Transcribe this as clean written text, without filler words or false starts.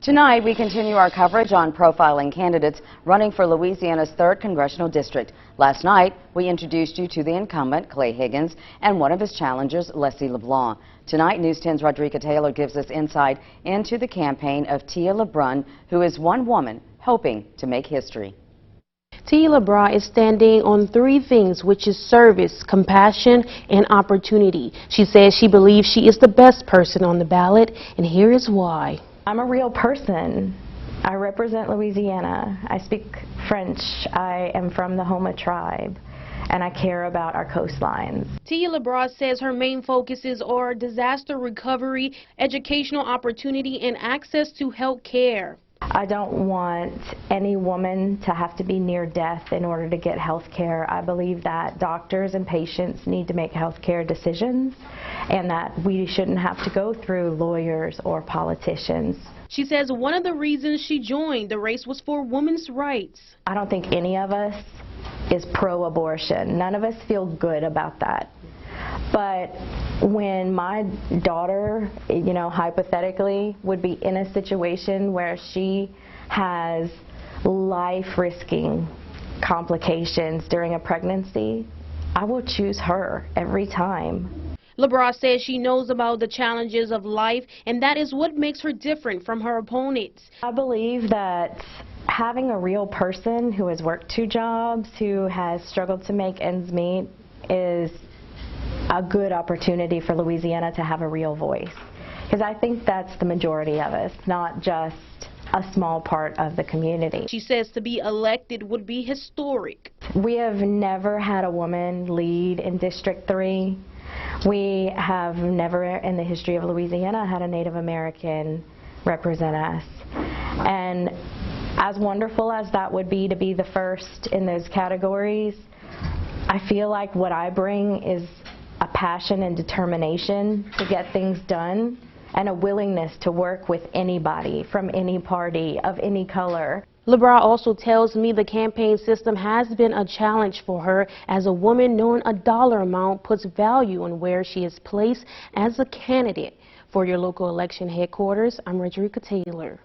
Tonight, we continue our coverage on profiling candidates running for Louisiana's 3rd Congressional District. Last night, we introduced you to the incumbent, Clay Higgins, and one of his challengers, Leslie LeBrun. Tonight, News 10's Rodrika Taylor gives us insight into the campaign of Tia LeBrun, who is one woman hoping to make history. Tia LeBrun is standing on 3 things, which is service, compassion, and opportunity. She says she believes she is the best person on the ballot, and here is why. I'm a real person. I represent Louisiana. I speak French. I am from the Homa tribe, and I care about our coastlines. Tia LeBrun says her main focuses are disaster recovery, educational opportunity, and access to health care. I don't want any woman to have to be near death in order to get health care. I believe that doctors and patients need to make health care decisions and that we shouldn't have to go through lawyers or politicians. She says one of the reasons she joined the race was for women's rights. I don't think any of us is pro-abortion. None of us feel good about that. But when my daughter, hypothetically would be in a situation where she has life-risking complications during a pregnancy, I will choose her every time. LeBrun says she knows about the challenges of life, and that is what makes her different from her opponents. I believe that having a real person who has worked 2 jobs, who has struggled to make ends meet, is a good opportunity for Louisiana to have a real voice. Because I think that's the majority of us, not just a small part of the community. She says to be elected would be historic. We have never had a woman lead in District 3. We have never in the history of Louisiana had a Native American represent us. And as wonderful as that would be to be the first in those categories, I feel like what I bring is a passion and determination to get things done and a willingness to work with anybody from any party of any color. LeBrun also tells me the campaign system has been a challenge for her as a woman knowing a dollar amount puts value on where she is placed as a candidate. For your local election headquarters, I'm Rodrika Taylor.